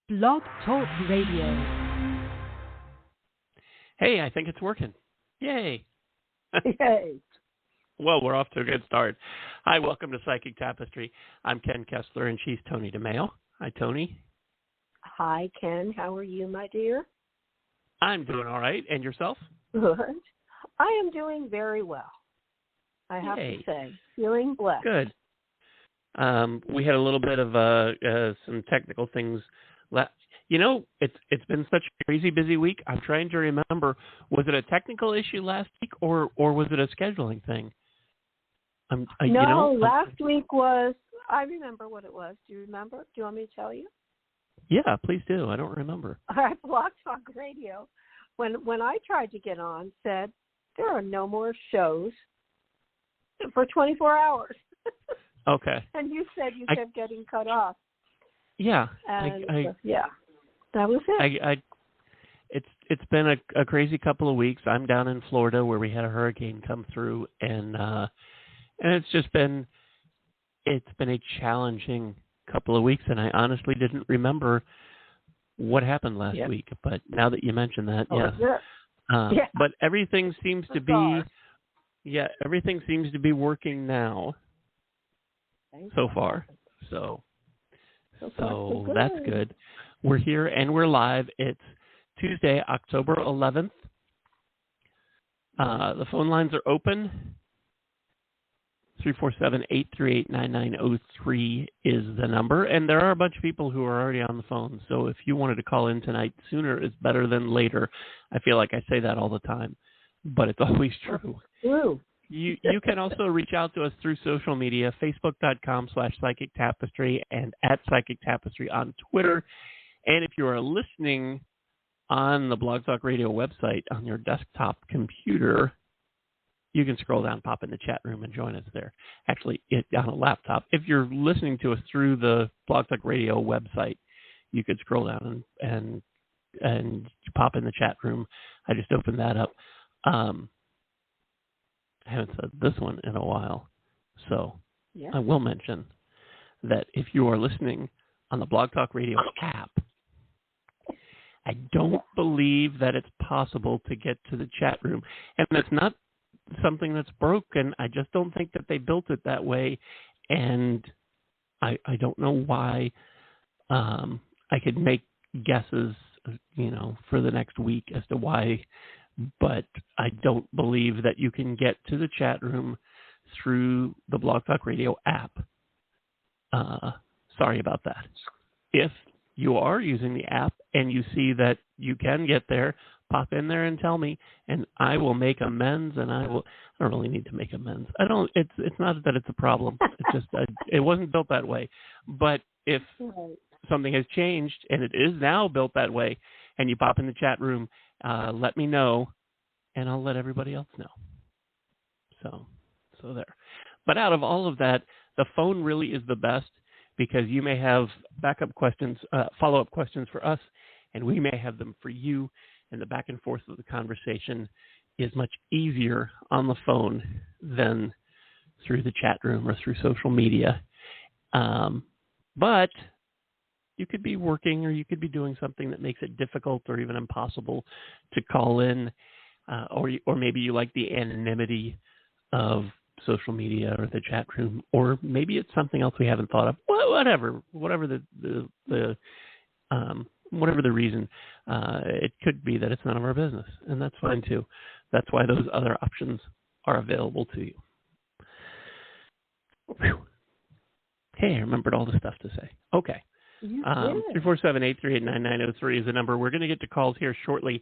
Blog Talk Radio. Hey, I think it's working. Yay. Yay. Well, we're off to a good start. Hi, welcome to Psychic Tapestry. I'm Ken Kessler, and she's Toni DeMaio. Hi, Toni. Hi, Ken. How are you, my dear? I'm doing all right. And yourself? Good. I am doing very well, I have to say. Feeling blessed. Good. We had a little bit of some technical things. You know, it's been such a crazy busy week. I'm trying to remember, was it a technical issue last week or was it a scheduling thing? Last week was, I remember what it was. Do you remember? Do you want me to tell you? Yeah, please do. I don't remember. Blog Talk Radio, when I tried to get on, said there are no more shows for 24 hours. Okay. And you said you kept getting cut off. Yeah. And that was it. It's been a crazy couple of weeks. I'm down in Florida where we had a hurricane come through, and it's been a challenging couple of weeks, and I honestly didn't remember what happened last week. But now that you mentioned that, but everything seems to be working now so far. So that's good. We're here and we're live. It's Tuesday, October 11th. The phone lines are open. 347-838-9903 is the number. And there are a bunch of people who are already on the phone. So if you wanted to call in tonight, sooner is better than later. I feel like I say that all the time, but it's always true. True. You can also reach out to us through social media, facebook.com/Psychic Tapestry and @Psychic Tapestry on Twitter. And if you are listening on the Blog Talk Radio website on your desktop computer, you can scroll down, pop in the chat room, and join us there. Actually, on a laptop. If you're listening to us through the Blog Talk Radio website, you could scroll down and pop in the chat room. I just opened that up. I haven't said this one in a while, so I will mention that if you are listening on the Blog Talk Radio app, I don't believe that it's possible to get to the chat room. And that's not something that's broken. I just don't think that they built it that way, and I don't know why. I could make guesses, for the next week as to why, but I don't believe that you can get to the chat room through the Blog Talk Radio app. Sorry about that. If you are using the app and you see that you can get there, pop in there and tell me, and I will make amends. And I don't really need to make amends. It's not that it's a problem. It's just it wasn't built that way. But if something has changed and it is now built that way, and you pop in the chat room, let me know, and I'll let everybody else know. So there. But out of all of that, the phone really is the best, because you may have backup questions, follow-up questions for us, and we may have them for you, and the back and forth of the conversation is much easier on the phone than through the chat room or through social media. But you could be working, or you could be doing something that makes it difficult or even impossible to call in, or maybe you like the anonymity of social media or the chat room, or maybe it's something else we haven't thought of. Well, whatever the reason, it could be that it's none of our business, and that's fine too. That's why those other options are available to you. Whew. Hey, I remembered all the stuff to say. Okay. 347-838-9903 is the number. We're going to get to calls here shortly,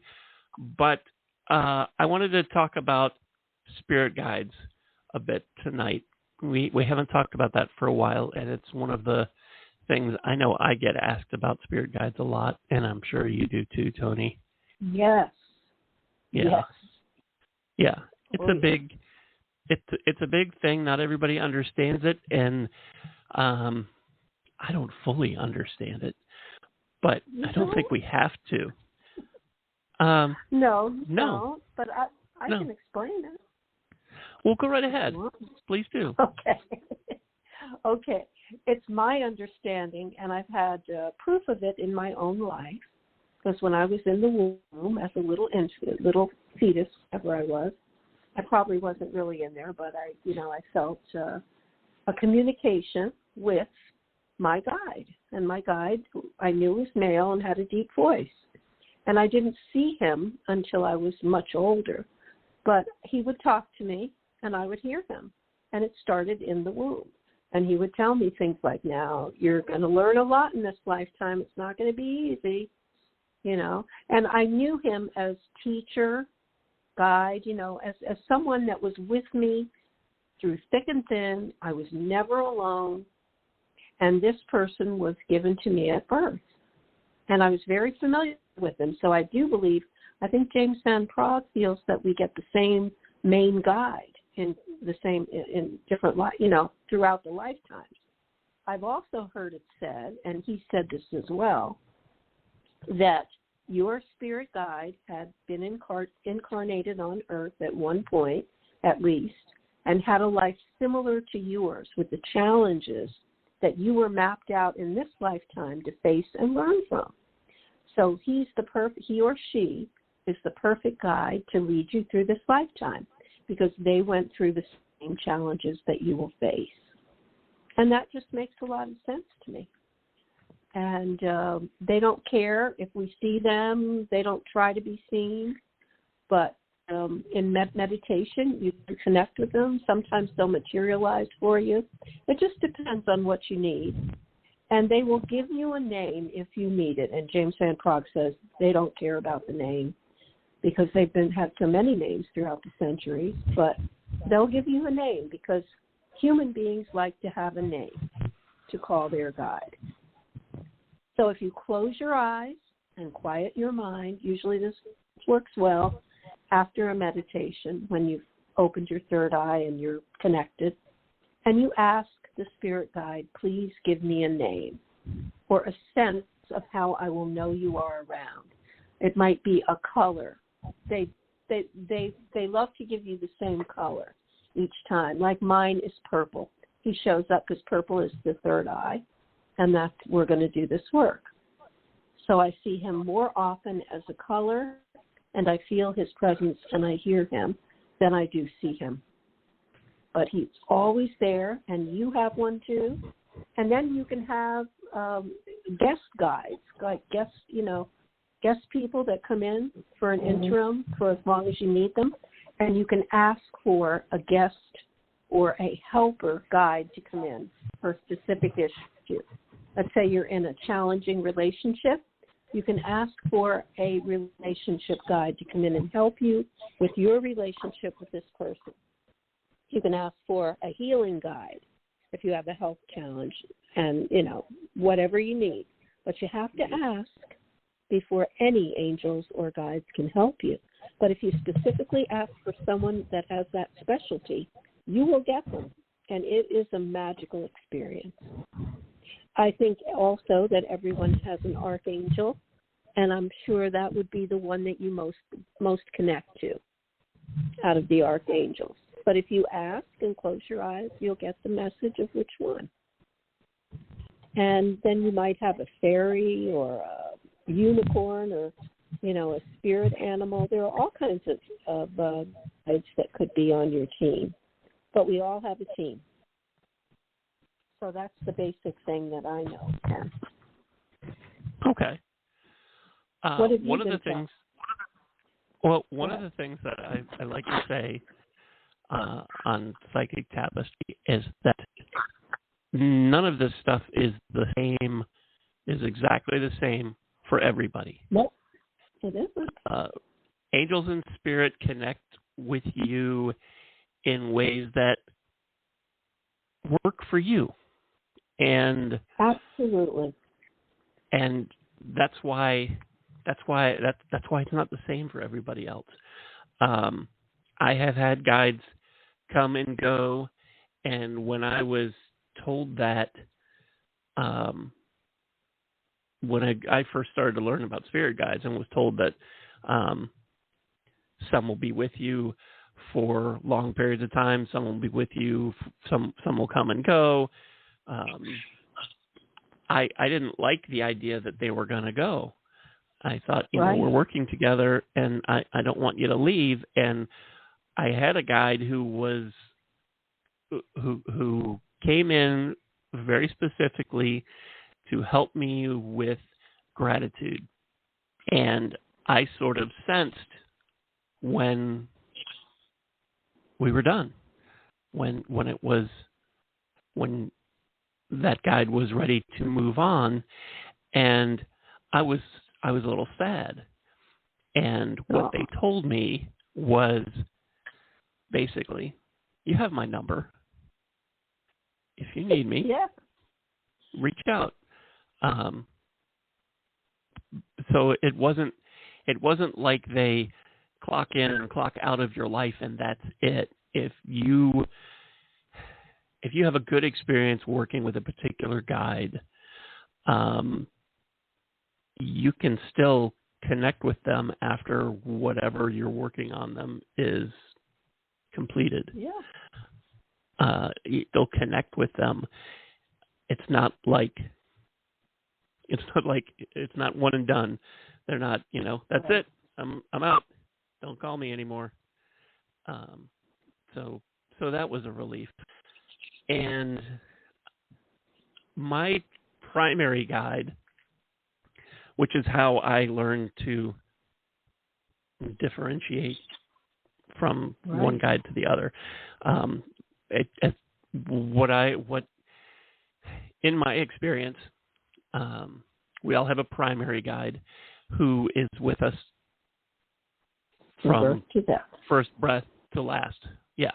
but I wanted to talk about spirit guides a bit tonight. We haven't talked about that for a while, and it's one of the things I know I get asked about spirit guides a lot, and I'm sure you do too, Toni. Yes. Yeah. Yes. Yeah. It's a big thing. Not everybody understands it, and I don't fully understand it, but I don't think we have to. No. But I can explain it. Well, go right ahead. Please do. Okay. it's my understanding, and I've had proof of it in my own life, because when I was in the womb as a little infant, little fetus, whatever I was, I probably wasn't really in there, but I felt a communication with my guide. And my guide, I knew was male and had a deep voice. And I didn't see him until I was much older. But he would talk to me, and I would hear him. And it started in the womb. And he would tell me things like, now, you're going to learn a lot in this lifetime. It's not going to be easy, And I knew him as teacher, guide, as someone that was with me through thick and thin. I was never alone. And this person was given to me at birth. And I was very familiar with him. So I do believe, I think James Van Praagh feels that we get the same main guide in different, throughout the lifetimes. I've also heard it said, and he said this as well, that your spirit guide had been incarnated on Earth at one point, at least, and had a life similar to yours with the challenges that you were mapped out in this lifetime to face and learn from. So he or she is the perfect guide to lead you through this lifetime, because they went through the same challenges that you will face. And that just makes a lot of sense to me. And they don't care if we see them. They don't try to be seen. But in meditation, you can connect with them. Sometimes they'll materialize for you. It just depends on what you need. And they will give you a name if you need it. And James Van Praagh says they don't care about the name, because they've had so many names throughout the centuries. But they'll give you a name, because human beings like to have a name to call their guide. So if you close your eyes and quiet your mind, usually this works well after a meditation when you've opened your third eye and you're connected, and you ask the spirit guide, please give me a name or a sense of how I will know you are around. It might be a color. They love to give you the same color each time. Like mine is purple. He shows up because purple is the third eye, and we're going to do this work. So I see him more often as a color, and I feel his presence and I hear him than I do see him. But he's always there, and you have one too. And then you can have guest guides, like guest people that come in for an interim for as long as you need them. And you can ask for a guest or a helper guide to come in for a specific issue. Let's say you're in a challenging relationship. You can ask for a relationship guide to come in and help you with your relationship with this person. You can ask for a healing guide if you have a health challenge and, whatever you need. But you have to ask before any angels or guides can help you. But if you specifically ask for someone that has that specialty, you will get them. And it is a magical experience. I think also that everyone has an archangel, and I'm sure that would be the one that you most connect to out of the archangels. But if you ask and close your eyes, you'll get the message of which one. And then you might have a fairy or a unicorn or, a spirit animal. There are all kinds of guides that could be on your team. But we all have a team. So that's the basic thing that I know, Ken. Okay. One of the things that I like to say on Psychic Tapestry is that none of this stuff is exactly the same for everybody. Nope, it isn't. Angels and spirit connect with you in ways that work for you. And absolutely. And that's why it's not the same for everybody else. I have had guides come and go, and when I was told that, when I first started to learn about spirit guides and was told that some will be with you for long periods of time, some will be with you, some will come and go. I didn't like the idea that they were going to go. I thought, Right. we're working together, and I don't want you to leave. And I had a guide who came in very specifically to help me with gratitude. And I sort of sensed when we were done, when that guide was ready to move on, and I was a little sad. And what they told me was basically, you have my number. If you need me, reach out. So it wasn't like they clock in and clock out of your life and that's it. If you have a good experience working with a particular guide, you can still connect with them after whatever you're working on them is completed. Yeah. They'll connect with them. It's not one and done. They're not, that's it. I'm out. Don't call me anymore. So that was a relief. And my primary guide, which is how I learned to differentiate from one guide to the other. What in my experience, we all have a primary guide who is with us from first breath to last. Yeah.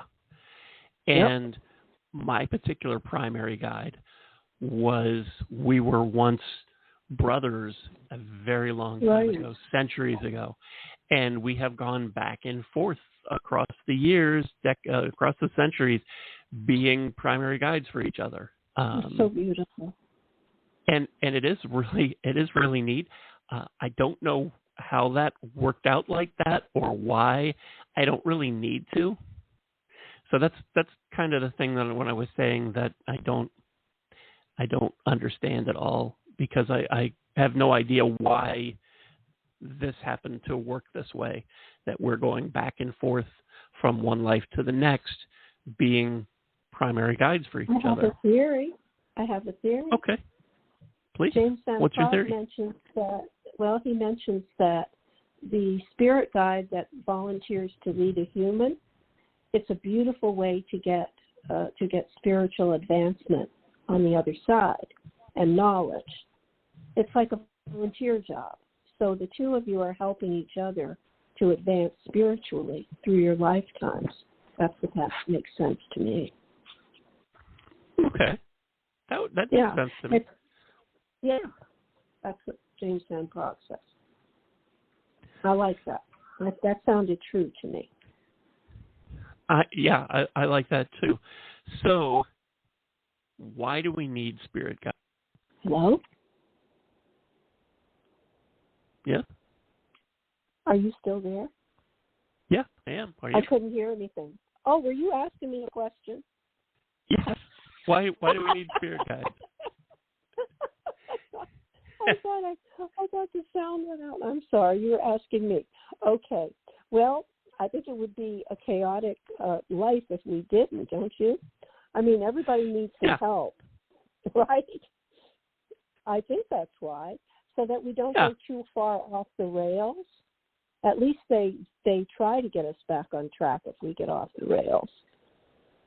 And my particular primary guide we were once brothers a very long time ago, centuries ago. And we have gone back and forth across the years, across the centuries, being primary guides for each other. So beautiful. And it is really neat. I don't know how that worked out like that or why. I don't really need to. So that's kind of the thing that when I was saying that I don't understand at all, because I have no idea why this happened to work this way, that we're going back and forth from one life to the next, being primary guides for each other. I have a theory. Okay. Please. James What's your theory? mentions that the spirit guide that volunteers to lead a human, it's a beautiful way to get spiritual advancement on the other side and knowledge. It's like a volunteer job. So the two of you are helping each other to advance spiritually through your lifetimes. That makes sense to me. Okay. That makes sense to me. That's what James Van Prague says. I like that. That sounded true to me. I like that too. So, why do we need spirit guides? Hello? Yeah. Are you still there? Yeah, I am. Are you? I couldn't hear anything. Oh, were you asking me a question? Yes. Why do we need spirit guides? I thought the sound went out. I'm sorry. You were asking me. Okay. Well, I think it would be a chaotic life if we didn't, don't you? I mean, everybody needs some help, right? I think that's why, so that we don't go too far off the rails. At least they try to get us back on track if we get off the rails.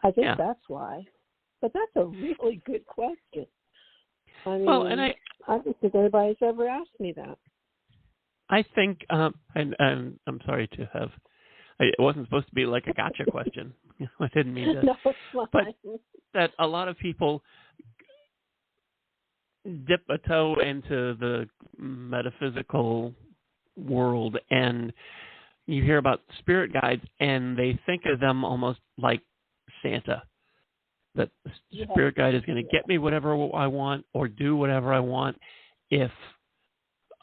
I think that's why. But that's a really good question. I mean, I don't think anybody's ever asked me that. I think, and I'm sorry to have, it wasn't supposed to be like a gotcha question. I didn't mean to. No, it's fine. But that a lot of people dip a toe into the metaphysical world, and you hear about spirit guides, and they think of them almost like Santa. That the spirit guide is going to get me whatever I want or do whatever I want. If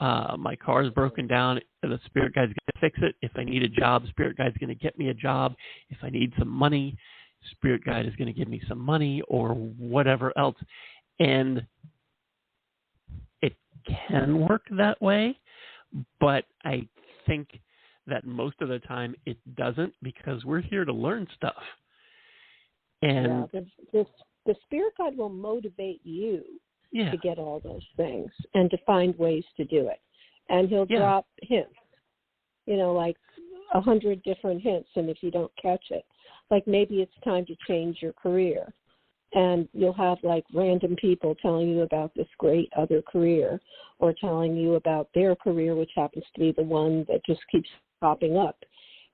my car is broken down, the spirit guide is going to fix it. If I need a job, spirit guide is going to get me a job. If I need some money, spirit guide is going to give me some money or whatever else. And it can work that way, but I think that most of the time it doesn't, because we're here to learn stuff. And the spirit guide will motivate you yeah, to get all those things and to find ways to do it. And he'll drop hints, like 100 different hints. And if you don't catch it, like maybe it's time to change your career. And you'll have like random people telling you about this great other career, or telling you about their career, which happens to be the one that just keeps popping up.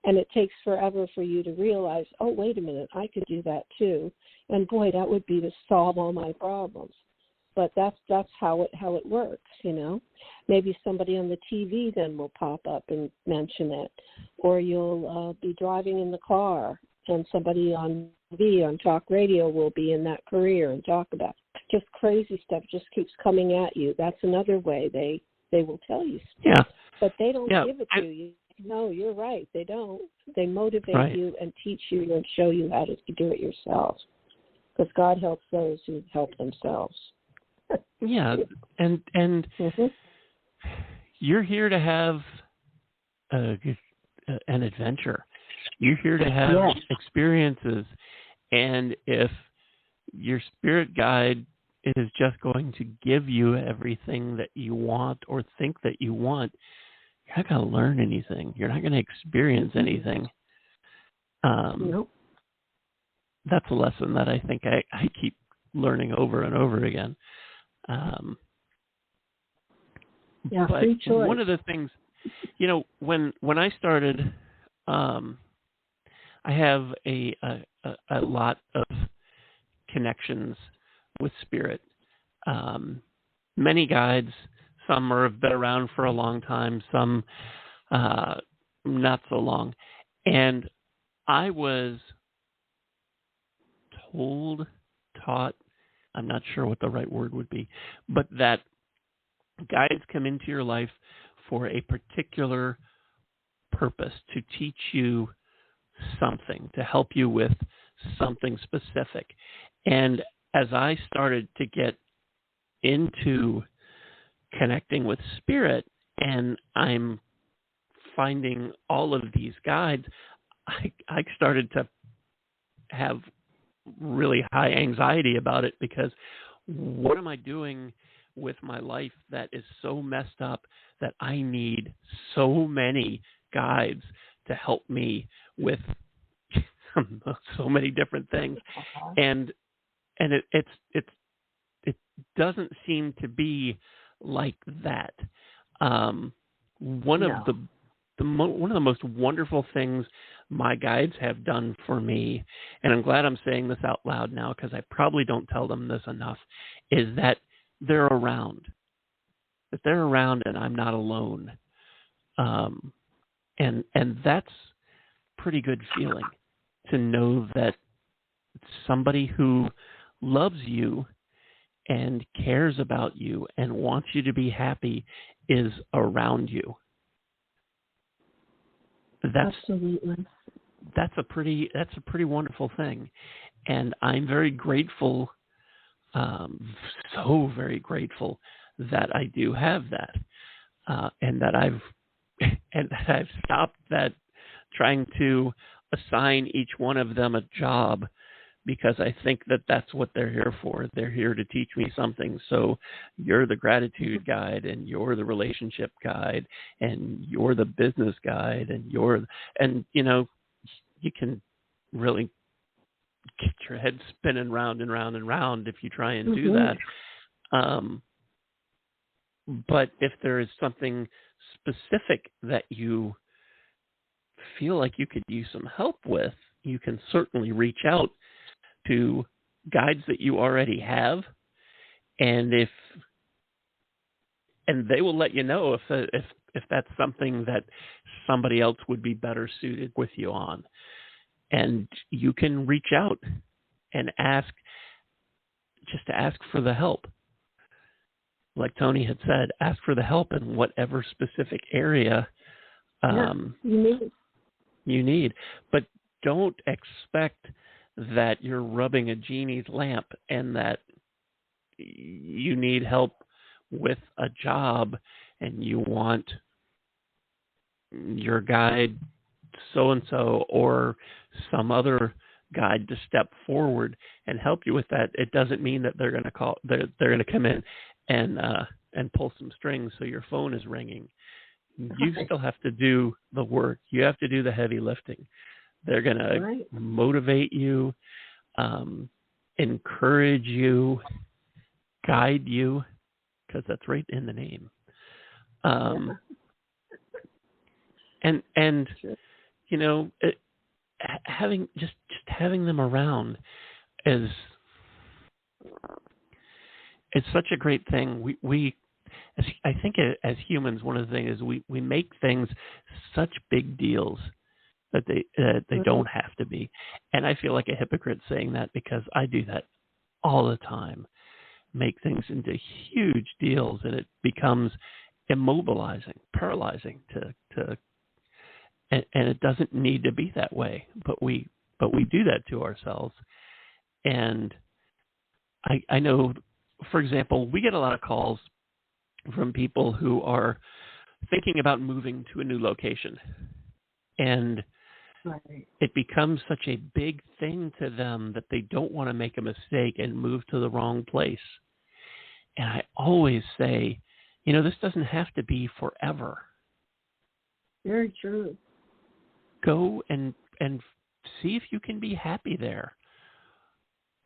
And it takes forever for you to realize, oh, wait a minute, I could do that too. And boy, that would be to solve all my problems. But that's how it works, Maybe somebody on the TV then will pop up and mention it. Or you'll be driving in the car and somebody on TV, on talk radio, will be in that career and talk about just crazy stuff just keeps coming at you. That's another way they will tell you stuff. Yeah. But they don't give it to you. No, you're right. They don't. They motivate you and teach you and show you how to do it yourself. Because God helps those who help themselves. Yeah, and you're here to have an adventure. You're here to have experiences. And if your spirit guide is just going to give you everything that you want or think that you want, you're not going to learn anything. You're not going to experience anything. Nope. That's a lesson that I think I keep learning over and over again. But free choice. one of the things, when I started, I have a lot of connections with spirit. Many guides, some have been around for a long time, some not so long. And I was taught, I'm not sure what the right word would be, but that guides come into your life for a particular purpose, to teach you something, to help you with something specific. And as I started to get into connecting with spirit, and I'm finding all of these guides, I started to have really high anxiety about it, because what am I doing with my life that is so messed up that I need so many guides to help me with so many different things? And it doesn't seem to be like that. One of the most wonderful things my guides have done for me, and I'm glad I'm saying this out loud now because I probably don't tell them this enough, is that they're around. That they're around and I'm not alone. And that's pretty good feeling, to know that somebody who loves you and cares about you and wants you to be happy is around you. Absolutely. That's a pretty wonderful thing. And I'm very grateful, so very grateful that I do have that. And that I've stopped that trying to assign each one of them a job, because I think that that's what they're here for. They're here to teach me something. So you're the gratitude guide, and you're the relationship guide, and you're the business guide, and you can really get your head spinning round and round and round if you try and do that. But if there is something specific that you feel like you could use some help with, you can certainly reach out to guides that you already have, and they will let you know if that's something that somebody else would be better suited with you on. And you can reach out and ask for the help. Like Toni had said, ask for the help in whatever specific area you need. But don't expect that you're rubbing a genie's lamp and that you need help with a job and you want your guide so-and-so or some other guide to step forward and help you with that, it doesn't mean that they're going to come in and pull some strings so your phone is ringing. You still have to do the work. You have to do the heavy lifting. They're going to motivate you, encourage you, guide you, because that's right in the name. And you know, having them around is such a great thing. I think as humans, one of the things is we make things such big deals that they don't have to be. And I feel like a hypocrite saying that because I do that all the time. Make things into huge deals, and it becomes immobilizing, paralyzing and it doesn't need to be that way. But we do that to ourselves. And I know, for example, we get a lot of calls from people who are thinking about moving to a new location. And it becomes such a big thing to them that they don't want to make a mistake and move to the wrong place. And I always say, you know, this doesn't have to be forever. Very true. Go and see if you can be happy there.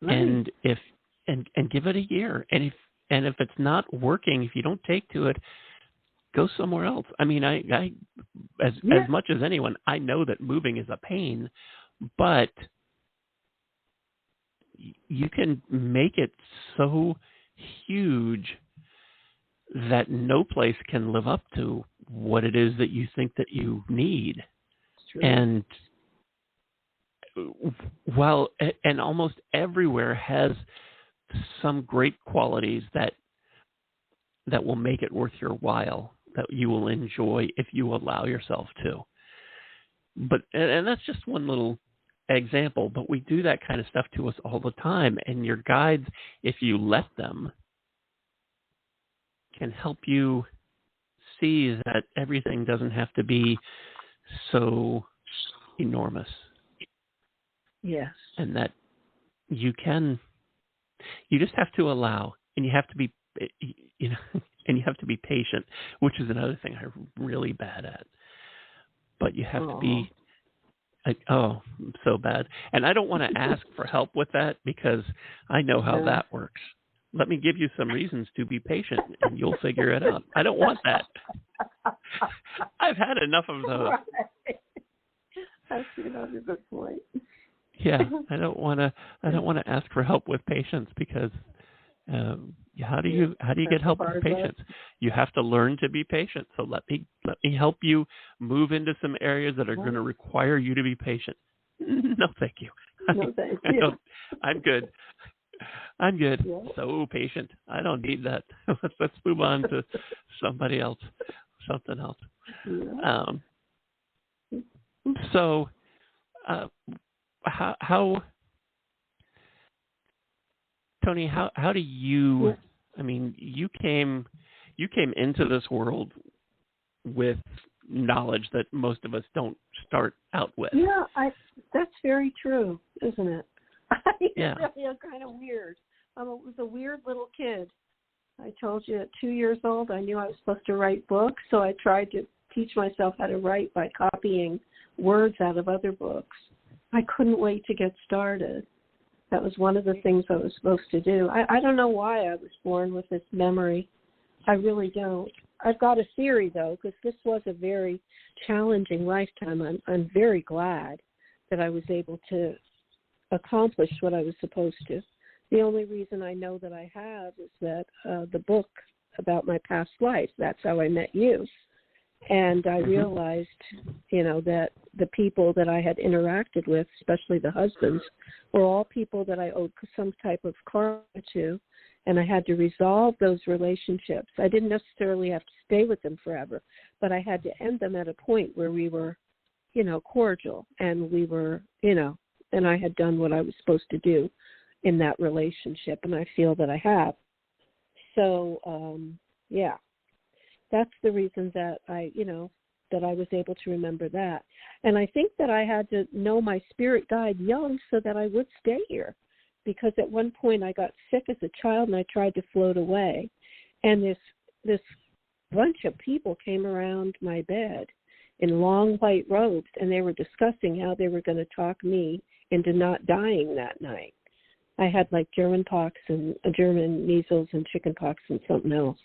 Right. And give it a year. And if it's not working, if you don't take to it, go somewhere else. I mean, I as much as anyone, I know that moving is a pain, but you can make it so huge that no place can live up to what it is that you think that you need. And and almost everywhere has some great qualities that will make it worth your while, that you will enjoy if you allow yourself to. But and that's just one little example, but we do that kind of stuff to us all the time. And your guides, if you let them, can help you see that everything doesn't have to be so enormous. Yes. And that you just have to allow, and you have to be, and you have to be patient, which is another thing I'm really bad at. But you have to be, so bad. And I don't want to ask for help with that because I know how that works. Let me give you some reasons to be patient, and you'll figure it out. I don't want that. I've had enough of those. That's a good point. Yeah, I don't want to ask for help with patience because how do you get help with patience? You have to learn to be patient. So let me help you move into some areas that are going to require you to be patient. No, thank you. No, thank you. I'm good. Yeah. So patient. I don't need that. Let's move on to something else. Yeah. So, how Toni? How do you? Yeah. I mean, you came into this world with knowledge that most of us don't start out with. Yeah, that's very true, isn't it? Yeah. I'm kind of weird. I was a weird little kid. I told you at 2 years old, I knew I was supposed to write books, so I tried to teach myself how to write by copying words out of other books. I couldn't wait to get started. That was one of the things I was supposed to do. I don't know why I was born with this memory. I really don't. I've got a theory, though, because this was a very challenging lifetime. I'm very glad that I was able to accomplish what I was supposed to. The only reason I know that I have is that the book about my past life, that's how I met you. And I realized, that the people that I had interacted with, especially the husbands, were all people that I owed some type of karma to, and I had to resolve those relationships. I didn't necessarily have to stay with them forever, but I had to end them at a point where we were, cordial, and we were, and I had done what I was supposed to do in that relationship, and I feel that I have. So, yeah, that's the reason that that I was able to remember that. And I think that I had to know my spirit guide young so that I would stay here. Because at one point I got sick as a child and I tried to float away. And this bunch of people came around my bed in long white robes, and they were discussing how they were going to talk me into not dying that night. I had like German pox and German measles and chicken pox and something else.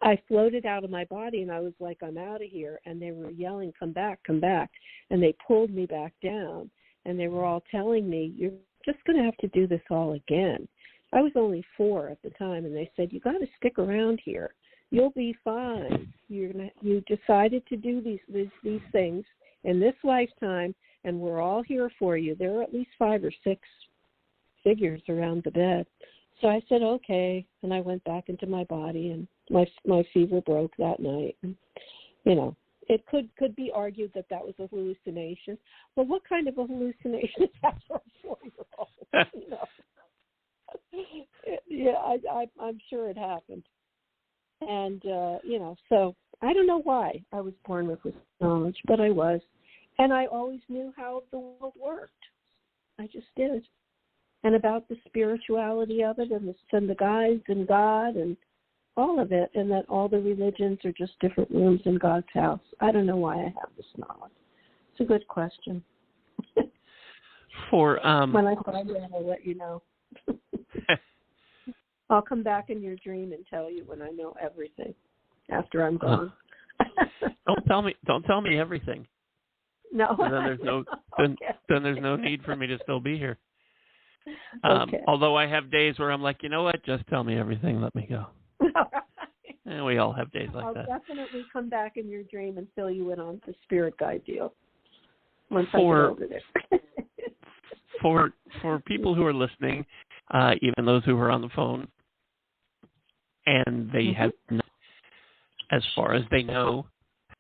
I floated out of my body, and I was like, I'm out of here. And they were yelling, come back, come back. And they pulled me back down, and they were all telling me, you're just going to have to do this all again. I was only 4 at the time, and they said, you got to stick around here. You'll be fine. You decided to do these things in this lifetime, and we're all here for you. There are at least 5 or 6 figures around the bed. So I said, okay, and I went back into my body, and my fever broke that night. And, it could be argued that was a hallucination. But what kind of a hallucination is that for a 4-year-old? Yeah, I'm sure it happened. And, so I don't know why I was born with this knowledge, but I was. And I always knew how the world worked. I just did. And about the spirituality of it and the guides and God and all of it, and that all the religions are just different rooms in God's house. I don't know why I have this knowledge. It's a good question. When I find it, I'll let you know. I'll come back in your dream and tell you when I know everything after I'm gone. Don't tell me everything. No. And then there's no Okay. then there's no need for me to still be here. Okay. Although I have days where I'm like, you know what? Just tell me everything. Let me go. And we all have days like that. I'll definitely come back in your dream and fill you in on the spirit guide deal once I get For over there. for people who are listening, even those who are on the phone, and they have, not, as far as they know,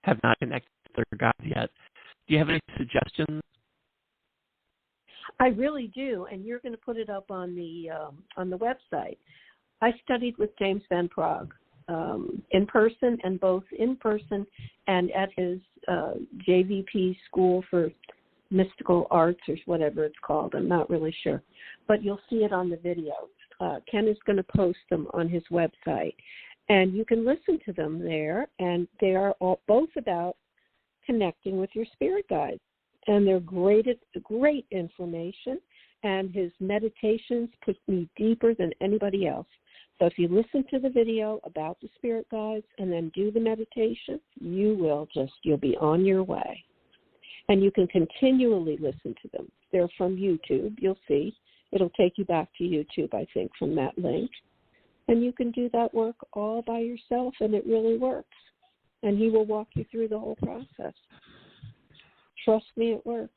have not connected with their gods yet. Do you have any suggestions? I really do, and you're going to put it up on the website. I studied with James Van Praagh in person, and both in person and at his JVP School for Mystical Arts, or whatever it's called. I'm not really sure, but you'll see it on the video. Ken is going to post them on his website, and you can listen to them there, and they are both about connecting with your spirit guides. And they're great information, and his meditations put me deeper than anybody else. So if you listen to the video about the spirit guides and then do the meditation, you'll be on your way. And you can continually listen to them. They're from YouTube. You'll see. It'll take you back to YouTube, I think, from that link. And you can do that work all by yourself, and it really works. And he will walk you through the whole process. Trust me, it works.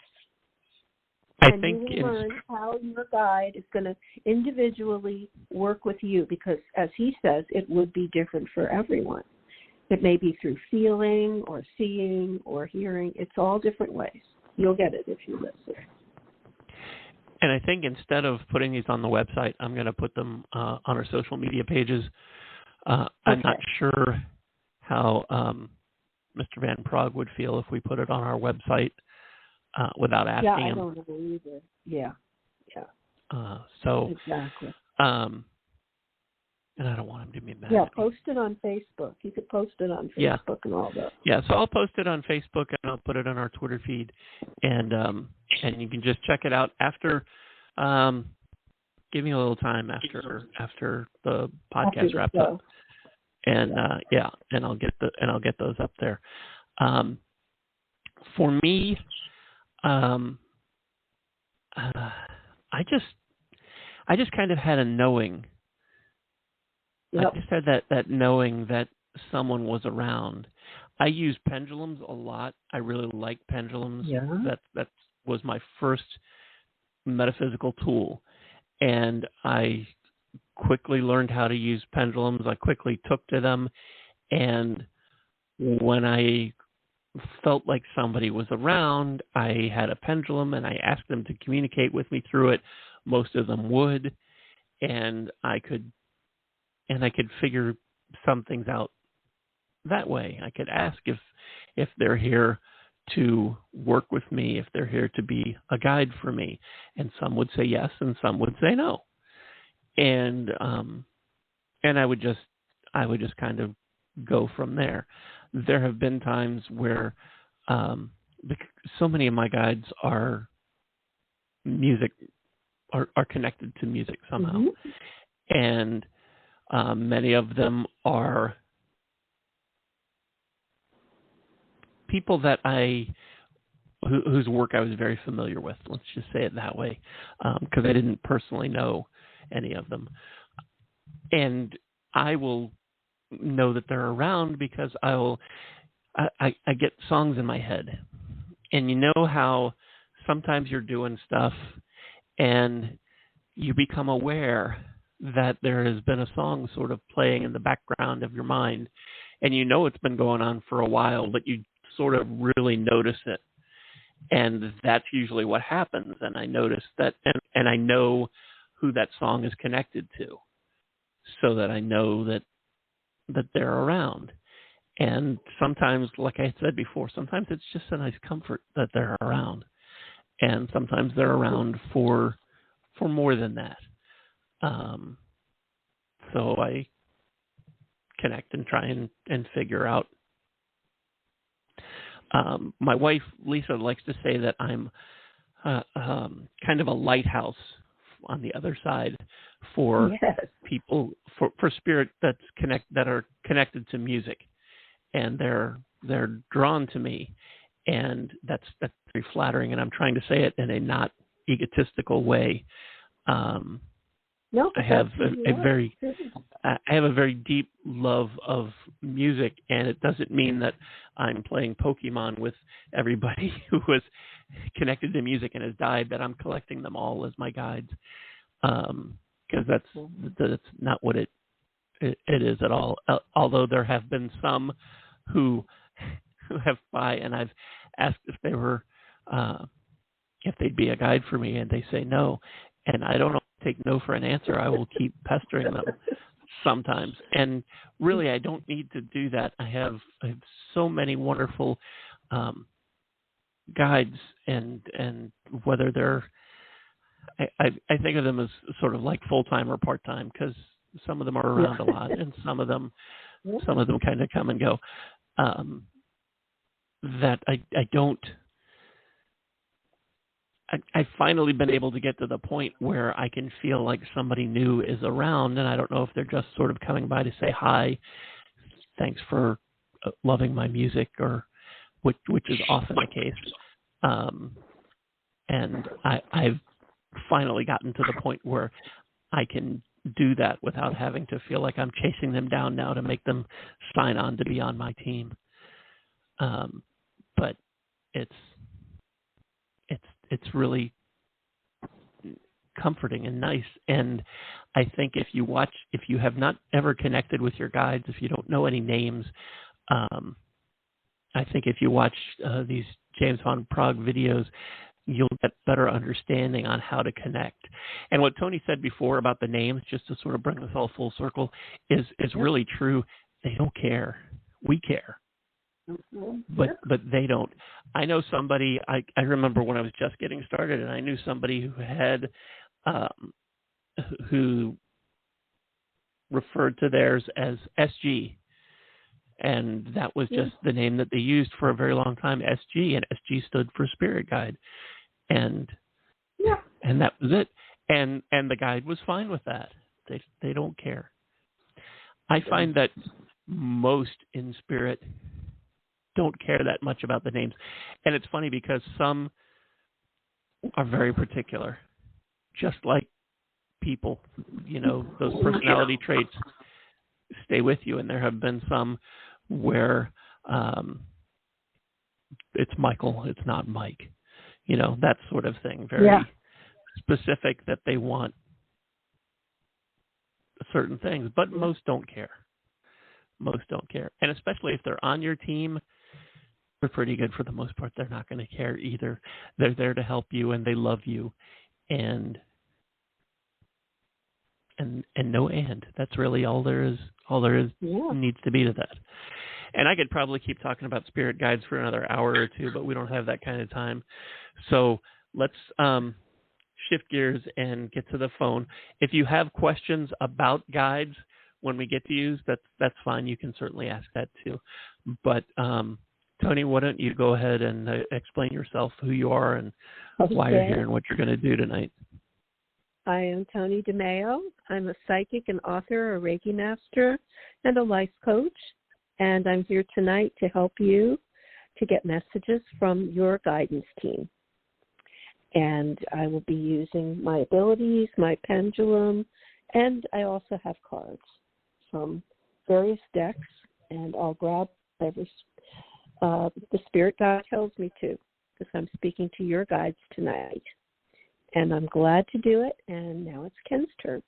And you will learn how your guide is going to individually work with you, because, as he says, it would be different for everyone. It may be through feeling or seeing or hearing. It's all different ways. You'll get it if you listen. And I think instead of putting these on the website, I'm going to put them on our social media pages. I'm not sure how Mr. Van Praagh would feel if we put it on our website without asking him. Yeah, I don't know either. Yeah. Exactly. And I don't want him to be mad. Yeah, post it on Facebook. You could post it on Facebook and all that. Yeah, so I'll post it on Facebook, and I'll put it on our Twitter feed, and you can just check it out after. Give me a little time after the podcast wraps up, and and I'll get those up there. For me, I just kind of had a knowing. Yep. I just had that knowing that someone was around. I use pendulums a lot. I really like pendulums. Yeah. That was my first metaphysical tool. And I quickly learned how to use pendulums. I quickly took to them. And when I felt like somebody was around, I had a pendulum and I asked them to communicate with me through it. Most of them would. And I could and I could figure some things out that way. I could ask if they're here to work with me, if they're here to be a guide for me, and some would say yes, and some would say no, and I would just kind of go from there. There have been times where so many of my guides are connected to music somehow, and many of them are people that whose work I was very familiar with. Let's just say it that way, because I didn't personally know any of them, and I will know that they're around because I get songs in my head, and you know how sometimes you're doing stuff and you become aware that there has been a song sort of playing in the background of your mind, and you know it's been going on for a while, but you sort of really notice it. And that's usually what happens. And I notice that, and I know who that song is connected to, so that I know that they're around. And sometimes, like I said before, sometimes it's just a nice comfort that they're around. And sometimes they're around for more than that. So I connect and try and figure out. My wife, Lisa, likes to say that I'm kind of a lighthouse on the other side for people, for spirit that are connected to music, and they're drawn to me, and that's very flattering. And I'm trying to say it in a not egotistical way. No, I have I have a very deep love of music, and it doesn't mean that I'm playing Pokemon with everybody who was connected to music and has died, that I'm collecting them all as my guides, because that's not what it is at all. Although there have been some who have by, and I've asked if they were if they'd be a guide for me, and they say no, and I don't take no for an answer. I will keep pestering them sometimes, and really I don't need to do that. I have so many wonderful guides, and whether they're I think of them as sort of like full-time or part-time, because some of them are around a lot, and some of them kind of come and go. That I don't. I've finally been able to get to the point where I can feel like somebody new is around, and I don't know if they're just sort of coming by to say hi, thanks for loving my music, or which is often the case. And I've finally gotten to the point where I can do that without having to feel like I'm chasing them down now to make them sign on to be on my team. But it's really comforting and nice. And I think if you have not ever connected with your guides, if you don't know any names, I think if you watch these James Van Praagh videos, you'll get better understanding on how to connect. And what Toni said before about the names, just to sort of bring us all full circle, is really true. They don't care. We care. But they don't. I know somebody, I remember when I was just getting started, and I knew somebody who had who referred to theirs as SG, and that was just the name that they used for a very long time, SG, and SG stood for Spirit Guide, and that was it. And the guide was fine with that. They don't care. I find that most in spirit don't care that much about the names. And it's funny because some are very particular, just like people, those personality traits stay with you. And there have been some where it's Michael, it's not Mike, that sort of thing. Very specific, that they want certain things, but most don't care. Most don't care. And especially if they're on your team, they're pretty good for the most part. They're not going to care either. They're there to help you, and they love you. And and no and. That's really all there is. Needs to be to that. And I could probably keep talking about spirit guides for another hour or two, but we don't have that kind of time. So let's shift gears and get to the phone. If you have questions about guides when we get to use, that's fine. You can certainly ask that too. But Toni, why don't you go ahead and explain yourself, who you are, and why you're here and what you're going to do tonight. I am Toni DeMaio. I'm a psychic and author, a Reiki master, and a life coach. And I'm here tonight to help you to get messages from your guidance team. And I will be using my abilities, my pendulum, and I also have cards from various decks, and I'll grab whatever the spirit guide tells me to, because I'm speaking to your guides tonight. And I'm glad to do it, and now it's Ken's turn.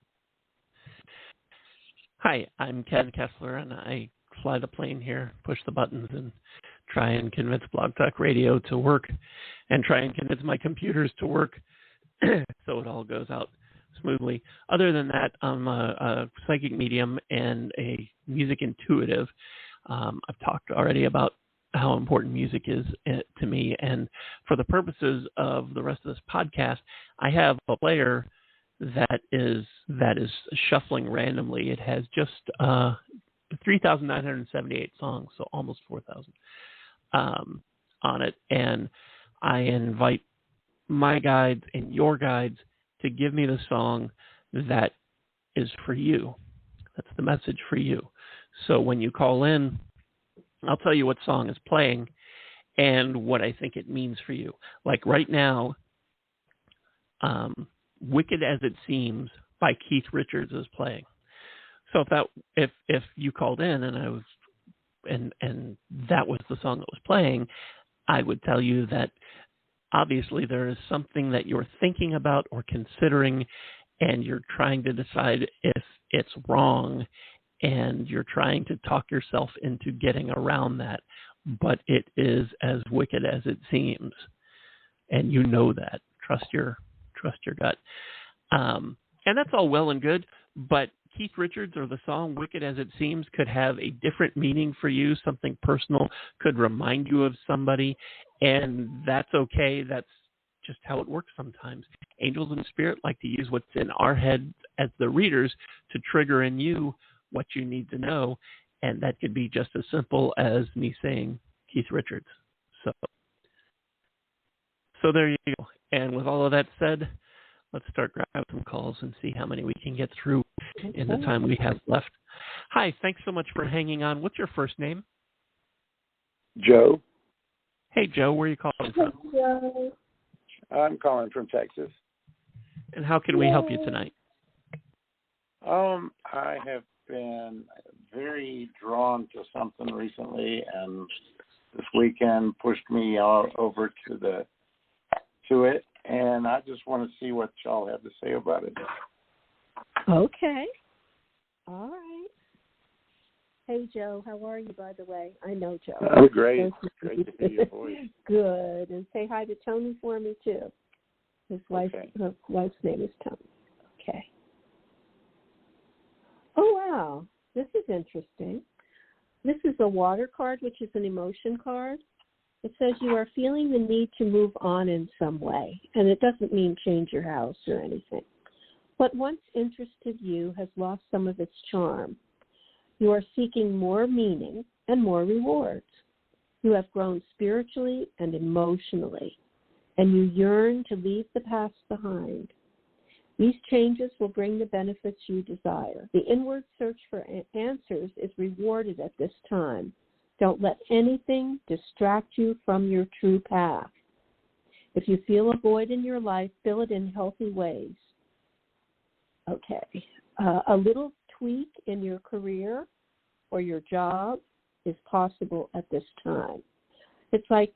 Hi, I'm Ken Kessler, and I fly the plane here, push the buttons, and try and convince Blog Talk Radio to work, and try and convince my computers to work so it all goes out smoothly. Other than that, I'm a psychic medium and a music intuitive. I've talked already about how important music is to me, and for the purposes of the rest of this podcast, I have a player that is shuffling randomly. It has just 3,978 songs, so almost 4,000 on it, and I invite my guides and your guides to give me the song that is for you. That's the message for you. So when you call in, I'll tell you what song is playing and what I think it means for you. Like right now, Wicked as It Seems by Keith Richards is playing. So if you called in and I was and that was the song that was playing, I would tell you that obviously there is something that you're thinking about or considering, and you're trying to decide if it's wrong, and you're trying to talk yourself into getting around that, but it is as wicked as it seems, and you know that. Trust your gut, and that's all well and good, but Keith Richards or the song Wicked as It Seems could have a different meaning for you. Something personal could remind you of somebody, and that's okay. That's just how it works sometimes. Angels and spirit like to use what's in our head as the readers to trigger in you what you need to know, and that could be just as simple as me saying Keith Richards. So there you go. And with all of that said, let's start grabbing some calls and see how many we can get through in the time we have left. Hi, thanks so much for hanging on. What's your first name? Joe. Hey, Joe, where are you calling from? Hello. I'm calling from Texas. And how can we help you tonight? I have been very drawn to something recently, and this weekend pushed me over to it, and I just want to see what y'all have to say about it. Okay. All right. Hey, Joe, how are you, by the way? I know Joe. I'm great. Great to hear your voice. Good. And say hi to Toni for me, too. His wife's name is Toni. Okay. Oh, wow. This is interesting. This is a water card, which is an emotion card. It says you are feeling the need to move on in some way, and it doesn't mean change your house or anything. What once interested you has lost some of its charm. You are seeking more meaning and more rewards. You have grown spiritually and emotionally, and you yearn to leave the past behind. These changes will bring the benefits you desire. The inward search for answers is rewarded at this time. Don't let anything distract you from your true path. If you feel a void in your life, fill it in healthy ways. Okay. A little tweak in your career or your job is possible at this time. It's like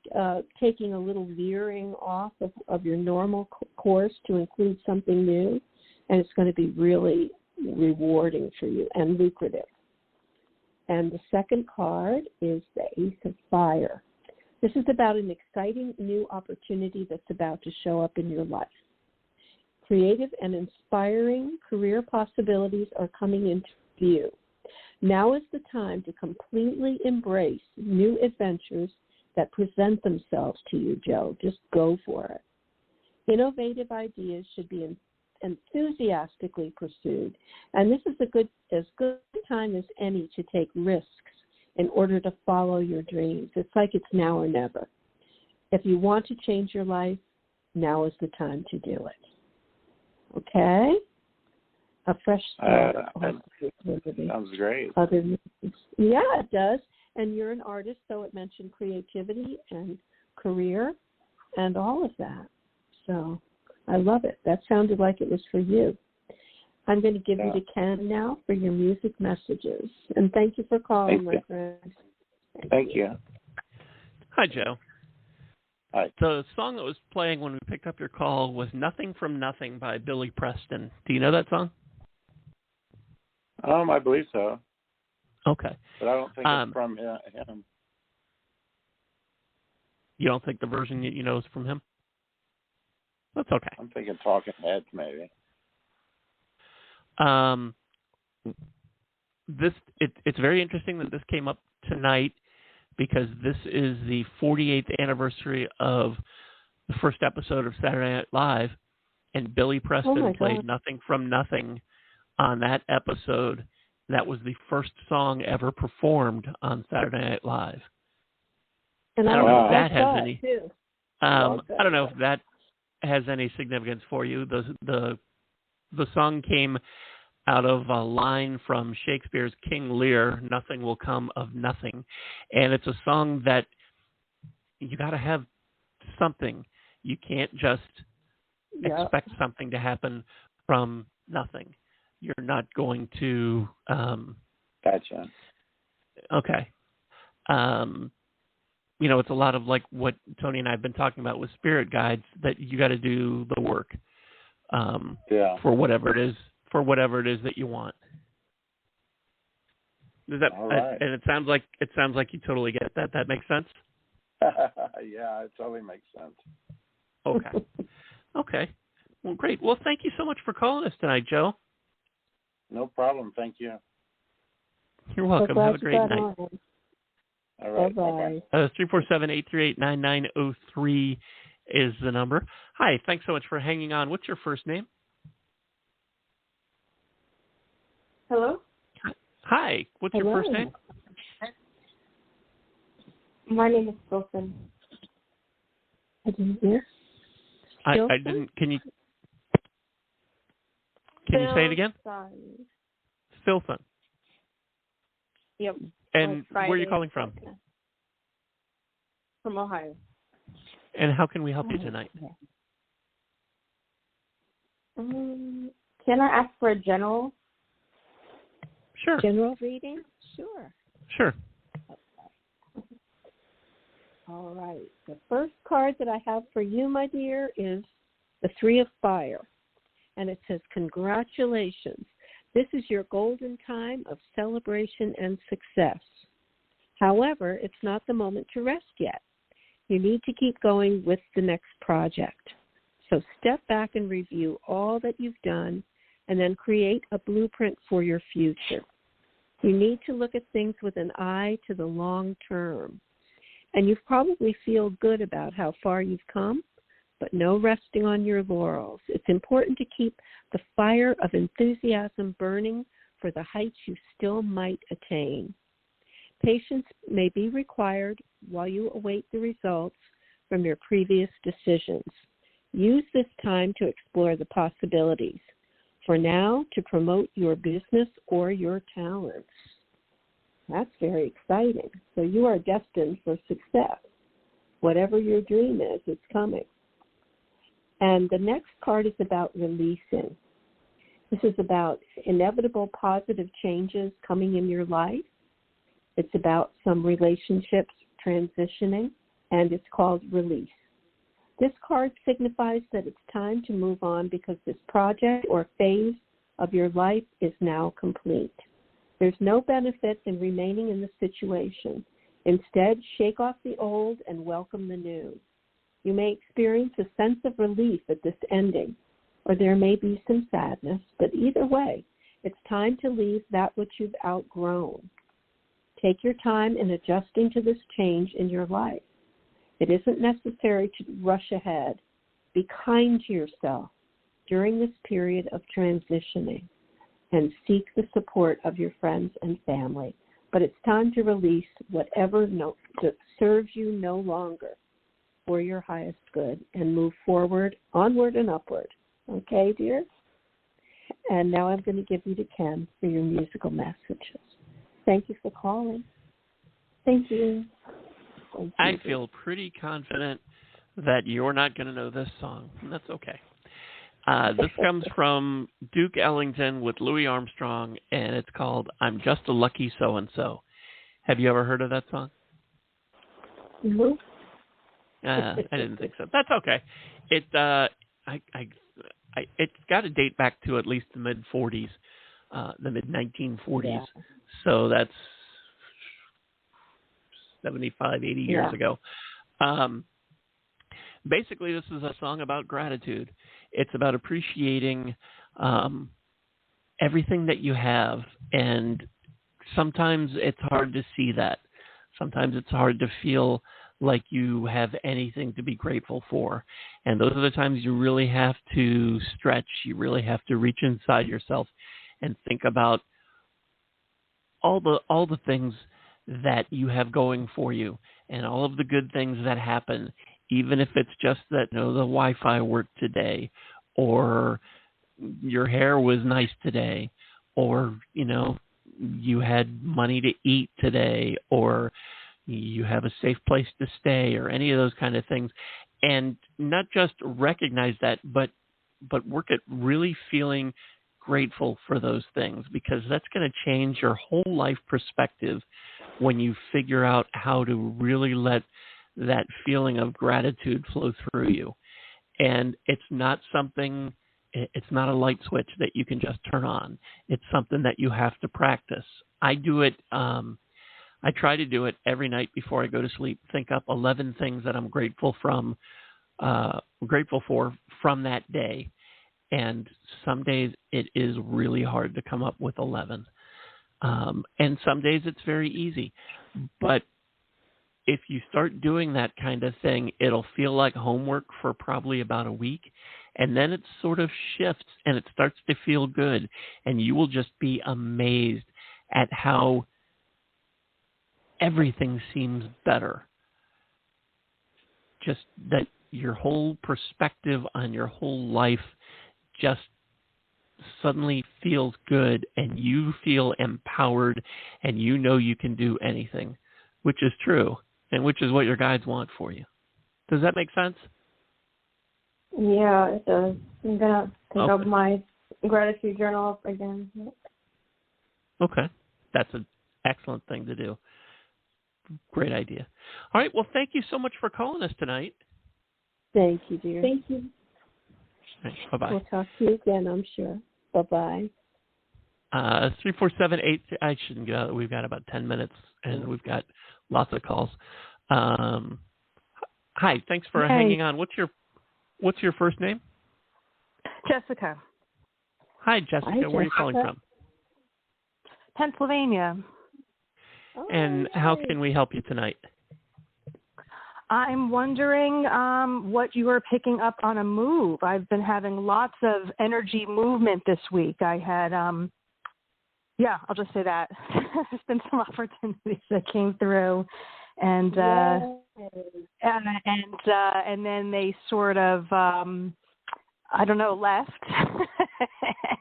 taking a little veering off of your normal course to include something new, and it's going to be really rewarding for you and lucrative. And the second card is the Ace of Fire. This is about an exciting new opportunity that's about to show up in your life. Creative and inspiring career possibilities are coming into view. Now is the time to completely embrace new adventures that present themselves to you, Joe. Just go for it. Innovative ideas should be enthusiastically pursued, and this is as good a time as any to take risks in order to follow your dreams. It's like it's now or never. If you want to change your life, now is the time to do it. Okay? A fresh start. Sounds great. Yeah, it does. And you're an artist, so it mentioned creativity and career and all of that. So I love it. That sounded like it was for you. I'm going to give you to Ken now for your music messages. And thank you for calling, my friend. Thank you. Hi, Joe. Hi. The song that was playing when we picked up your call was Nothing from Nothing by Billy Preston. Do you know that song? I believe so. Okay. But I don't think it's from him. You don't think the version you know is from him? That's okay. I'm thinking Talking Heads, maybe. It's very interesting that this came up tonight because this is the 48th anniversary of the first episode of Saturday Night Live, and Billy Preston played Nothing from Nothing on that episode. That was the first song ever performed on Saturday Night Live. And I don't know if that has any. I don't know if that has any significance for you. The song came out of a line from Shakespeare's King Lear, "Nothing will come of nothing," and it's a song that you got to have something. You can't just expect something to happen from nothing. You're not going to. Gotcha. Okay. It's a lot of like what Toni and I have been talking about with spirit guides, that you got to do the work for whatever it is that you want. Does that? All right. And it sounds like you totally get that. That makes sense. Yeah, it totally makes sense. Okay. Okay. Well, great. Well, thank you so much for calling us tonight, Joe. No problem. Thank you. You're welcome. Have a great night. All right. Bye-bye. 347-838-9903 is the number. Hi. Thanks so much for hanging on. What's your first name? Hello? Hi. What's your first name? My name is Wilson. I didn't hear. I didn't. Can you say it again? Filson. Yep. And where are you calling from? From Ohio. And how can we help you tonight? Can I ask for a general? Sure. General reading? Sure. Sure. All right. The first card that I have for you, my dear, is the Three of Fire. And it says, congratulations. This is your golden time of celebration and success. However, it's not the moment to rest yet. You need to keep going with the next project. So step back and review all that you've done and then create a blueprint for your future. You need to look at things with an eye to the long term. And you probably feel good about how far you've come, but no resting on your laurels. It's important to keep the fire of enthusiasm burning for the heights you still might attain. Patience may be required while you await the results from your previous decisions. Use this time to explore the possibilities. For now, to promote your business or your talents. That's very exciting. So you are destined for success. Whatever your dream is, it's coming. And the next card is about releasing. This is about inevitable positive changes coming in your life. It's about some relationships transitioning, and it's called release. This card signifies that it's time to move on because this project or phase of your life is now complete. There's no benefit in remaining in the situation. Instead, shake off the old and welcome the new. You may experience a sense of relief at this ending, or there may be some sadness, but either way, it's time to leave that which you've outgrown. Take your time in adjusting to this change in your life. It isn't necessary to rush ahead. Be kind to yourself during this period of transitioning and seek the support of your friends and family. But it's time to release whatever that serves you no longer for your highest good and move forward, onward and upward. Okay, dear? And now I'm going to give you to Ken for your musical messages. Thank you for calling. Thank you. I feel pretty confident that you're not going to know this song. And that's okay. This comes from Duke Ellington with Louis Armstrong, and it's called I'm Just a Lucky So-and-So. Have you ever heard of that song? No. I didn't think so. That's okay. It's got to date back to at least the mid-40s, the mid-1940s. Yeah. So that's 75, 80 years ago. Basically, this is a song about gratitude. It's about appreciating everything that you have, and sometimes it's hard to see that. Sometimes it's hard to feel like you have anything to be grateful for. And those are the times you really have to stretch. You really have to reach inside yourself and think about all the things that you have going for you and all of the good things that happen, even if it's just that, the Wi-Fi worked today, or your hair was nice today, or, you had money to eat today, or you have a safe place to stay, or any of those kind of things. And not just recognize that, but work at really feeling grateful for those things, because that's going to change your whole life perspective when you figure out how to really let that feeling of gratitude flow through you. And it's not a light switch that you can just turn on. It's something that you have to practice. I do it. I try to do it every night before I go to sleep. Think up 11 things that I'm grateful for from that day. And some days it is really hard to come up with 11. And some days it's very easy. But if you start doing that kind of thing, it'll feel like homework for probably about a week. And then it sort of shifts and it starts to feel good. And you will just be amazed at how everything seems better. Just that your whole perspective on your whole life just suddenly feels good, and you feel empowered, and you can do anything, which is true, and which is what your guides want for you. Does that make sense? Yeah, it does. I'm going to pick up my gratitude journal up again. Okay. That's an excellent thing to do. Great idea. All right. Well, thank you so much for calling us tonight. Thank you, dear. Thank you. All right, bye-bye. We'll talk to you again, I'm sure. Bye-bye. 347-8. I shouldn't get out. We've got about 10 minutes, and we've got lots of calls. Hi. Thanks for hanging on. What's your first name? Jessica. Hi, Jessica. Where are you calling from? Pennsylvania. And how can we help you tonight? I'm wondering what you are picking up on a move. I've been having lots of energy movement this week. I had, I'll just say that. There's been some opportunities that came through, and then they sort of, left.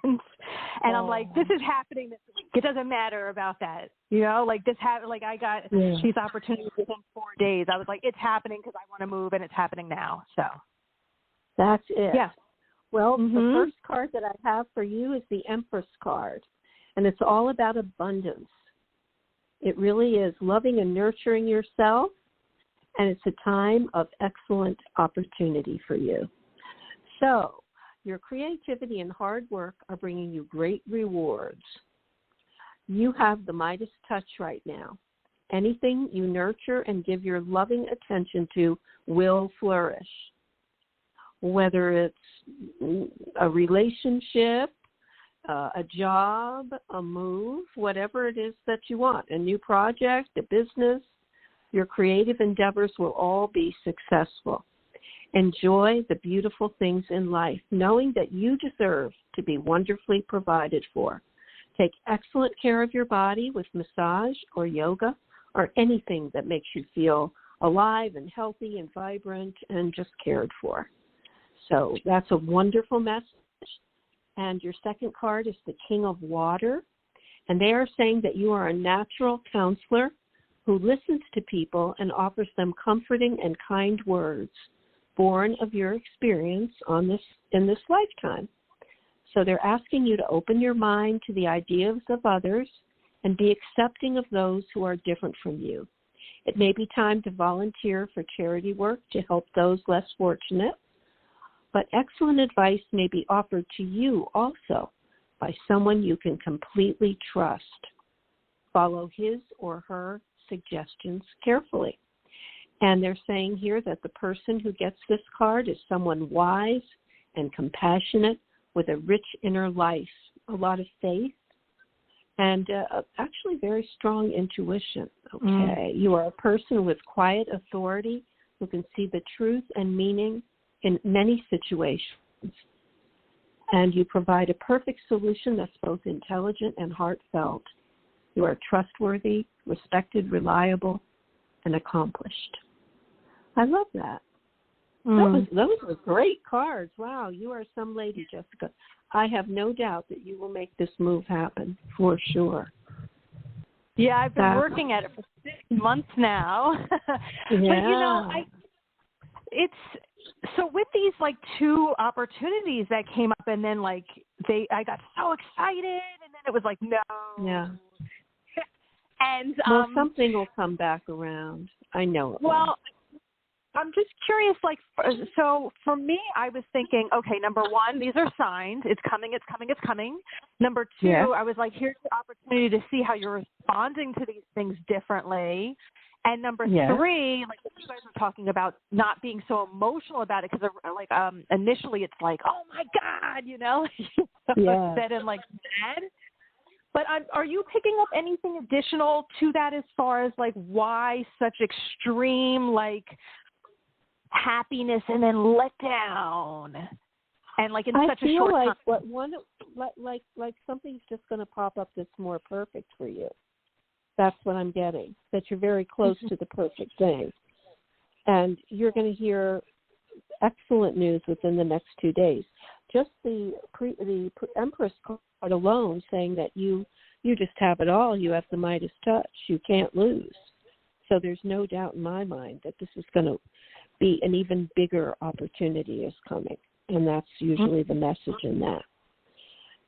and I'm like, this is happening this week. It doesn't matter about that. I got these opportunities within 4 days. I was like, it's happening because I want to move, and it's happening now. So that's it. Yeah. Well, the first card that I have for you is the Empress card, and it's all about abundance. It really is loving and nurturing yourself, and it's a time of excellent opportunity for you. So your creativity and hard work are bringing you great rewards. You have the Midas touch right now. Anything you nurture and give your loving attention to will flourish. whether it's a relationship, a job, a move, whatever it is that you want, a new project, a business, your creative endeavors will all be successful. Enjoy the beautiful things in life, knowing that you deserve to be wonderfully provided for. Take excellent care of your body with massage or yoga or anything that makes you feel alive and healthy and vibrant and just cared for. So that's a wonderful message. And your second card is the King of Water. And they are saying that you are a natural counselor who listens to people and offers them comforting and kind words born of your experience in this lifetime. So they're asking you to open your mind to the ideas of others and be accepting of those who are different from you. It may be time to volunteer for charity work to help those less fortunate, but excellent advice may be offered to you also by someone you can completely trust. Follow his or her suggestions carefully. And they're saying here that the person who gets this card is someone wise and compassionate with a rich inner life, a lot of faith, and actually very strong intuition. Okay, You are a person with quiet authority who can see the truth and meaning in many situations. And you provide a perfect solution that's both intelligent and heartfelt. You are trustworthy, respected, reliable, and accomplished. I love that. Those were great cards. Wow, you are some lady, Jessica. I have no doubt that you will make this move happen for sure. Yeah, I've been working at it for 6 months now. Yeah. But it's so with these like 2 opportunities that came up, and then like I got so excited, and then it was like no. Yeah. And something will come back around. I know it. Well, I'm just curious, like, so for me, I was thinking, okay, number 1, these are signs. It's coming, it's coming, it's coming. Number 2, I was like, here's the opportunity to see how you're responding to these things differently. And number 3, like you guys were talking about not being so emotional about it, because like initially it's like, oh my God, upset and like mad. But are you picking up anything additional to that as far as like why such extreme like happiness and then letdown, and like in such a short time? I feel like something's just going to pop up that's more perfect for you. That's what I'm getting. That you're very close to the perfect thing, and you're going to hear excellent news within the next 2 days. Just the Empress card alone, saying that you just have it all. You have the Midas touch. You can't lose. So there's no doubt in my mind that this is going to be an even bigger opportunity is coming, and that's usually the message in that.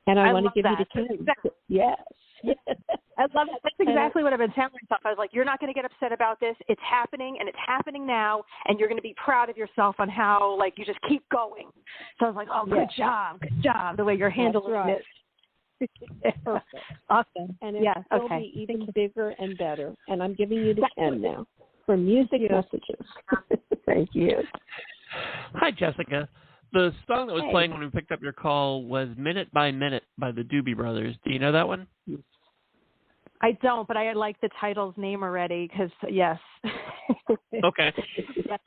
And I want to give you the chance. Yes. I love it. That's exactly what I've been telling myself. I was like, you're not going to get upset about this. It's happening, and it's happening now, and you're going to be proud of yourself on how, like, you just keep going. So I was like, oh, good job, the way you're handling this. Perfect. Awesome. And it will be even bigger and better. And I'm giving you the pen now for music messages. Thank you. Hi, Jessica. The song that was playing when we picked up your call was Minute by Minute by the Doobie Brothers. Do you know that one? I don't, but I like the title's name already because, yes. Okay.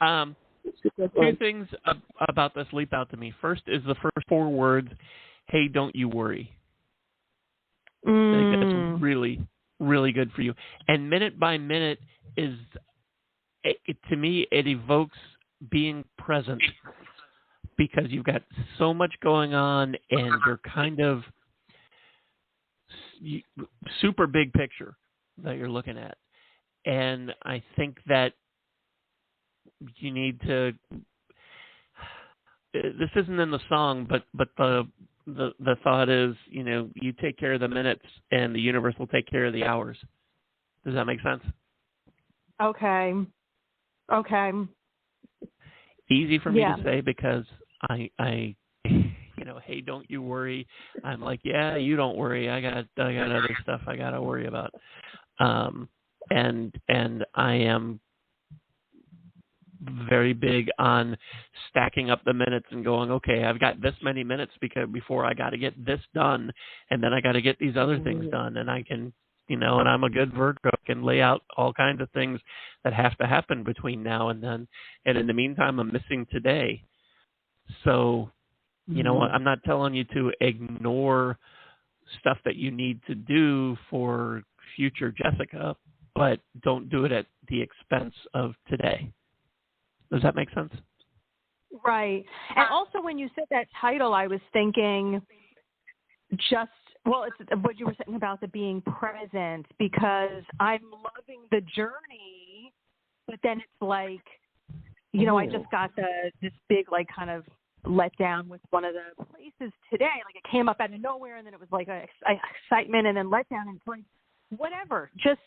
2 things about this leap out to me. First is the first 4 words, hey, don't you worry. I think that's really, really good for you. And Minute by Minute is, to me, it evokes being present, because you've got so much going on and you're kind of super big picture that you're looking at. And I think that you need to, this isn't in the song, but the thought is, you take care of the minutes and the universe will take care of the hours. Does that make sense? Okay. Easy for me to say because I hey, don't you worry. I'm like, yeah, you don't worry. I got other stuff I got to worry about. And I am very big on stacking up the minutes and going, okay, I've got this many minutes before I got to get this done, and then I got to get these other things done, and I can, and I'm a good Virgo, can lay out all kinds of things that have to happen between now and then, and in the meantime, I'm missing today. So, I'm not telling you to ignore stuff that you need to do for future Jessica, but don't do it at the expense of today. Does that make sense? Right. And also when you said that title, I was thinking it's what you were saying about the being present, because I'm loving the journey, but then it's like, I just got this big, like, kind of let down with one of the places today. Like, it came up out of nowhere, and then it was like a excitement and then let down, and it's like, whatever, just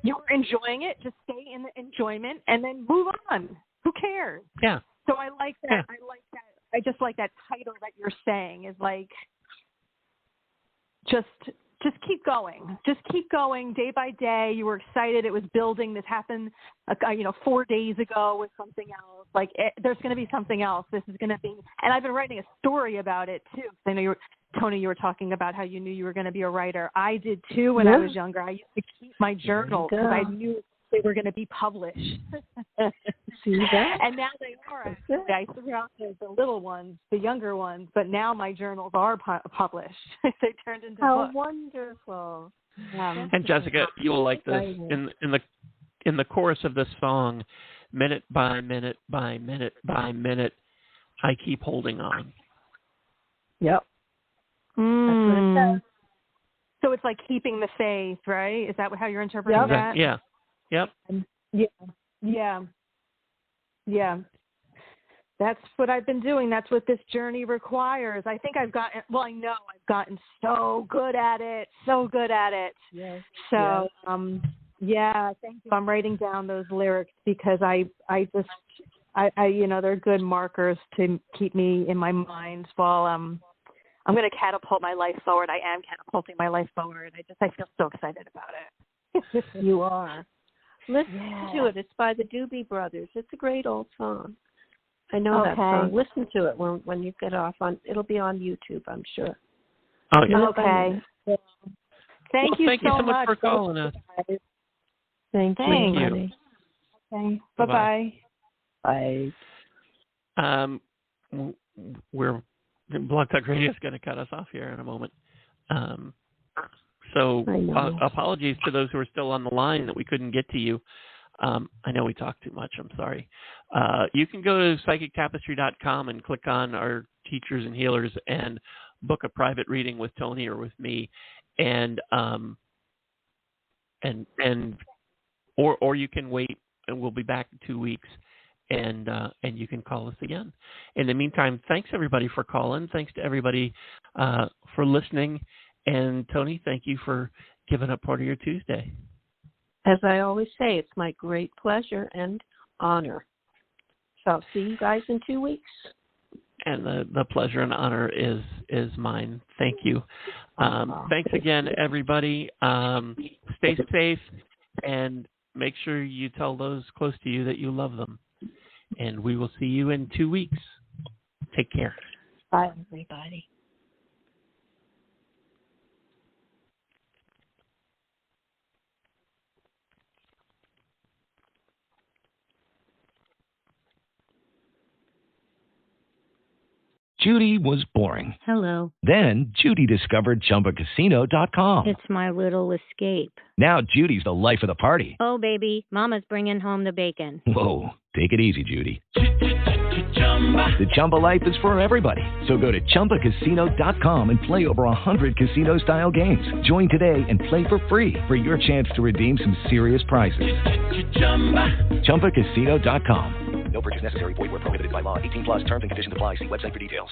you're enjoying it, just stay in the enjoyment and then move on. Who cares? Yeah. So I like that. Yeah. I like that. I just like that title that you're saying is like, just keep going. Just keep going day by day. You were excited. It was building. This happened, 4 days ago with something else. Like, there's going to be something else. This is going to be, and I've been writing a story about it too. I know Toni, you were talking about how you knew you were going to be a writer. I did too when I was younger. I used to keep my journal because I knew they were going to be published. See that? And now they are. Actually. I threw out the little ones, the younger ones, but now my journals are published. They turned into books. How wonderful! And Jessica, you will like this. In the chorus of this song, minute by minute by minute by minute, I keep holding on. Yep. That's what it says. So it's like keeping the faith, right? Is that how you're interpreting that? Yeah. Yep. Yeah. That's what I've been doing. That's what this journey requires. I think I know I've gotten so good at it. Yes. So, thank you. I'm writing down those lyrics because I they're good markers to keep me in my mind while I'm going to catapult my life forward. I am catapulting my life forward. I feel so excited about it. You are. Listen to it. It's by the Doobie Brothers. It's a great old song. I know that song. Listen to it when you get off on. It'll be on YouTube, I'm sure. Oh, yeah. Okay. Thank you so much for calling us. Thank you. Honey. Okay. Bye-bye. Bye. Blog Talk Radio is going to cut us off here in a moment. So apologies to those who are still on the line that we couldn't get to you. I know we talked too much. I'm sorry. You can go to psychictapestry.com and click on our teachers and healers and book a private reading with Toni or with me, or you can wait, and we'll be back in 2 weeks, and you can call us again. In the meantime, thanks everybody for calling. Thanks to everybody for listening. And Toni, thank you for giving up part of your Tuesday. As I always say, it's my great pleasure and honor. So I'll see you guys in 2 weeks. And the pleasure and honor is mine. Thank you. Thanks again, everybody. Stay safe and make sure you tell those close to you that you love them. And we will see you in 2 weeks. Take care. Bye, everybody. Judy was boring. Hello. Then Judy discovered ChumbaCasino.com. It's my little escape. Now Judy's the life of the party. Oh, baby, mama's bringing home the bacon. Whoa, take it easy, Judy. The Chumba life is for everybody. So go to ChumbaCasino.com and play over 100 casino-style games. Join today and play for free for your chance to redeem some serious prizes. ChumbaCasino.com. No purchase necessary. Void where prohibited by law. 18+ terms and conditions apply. See website for details.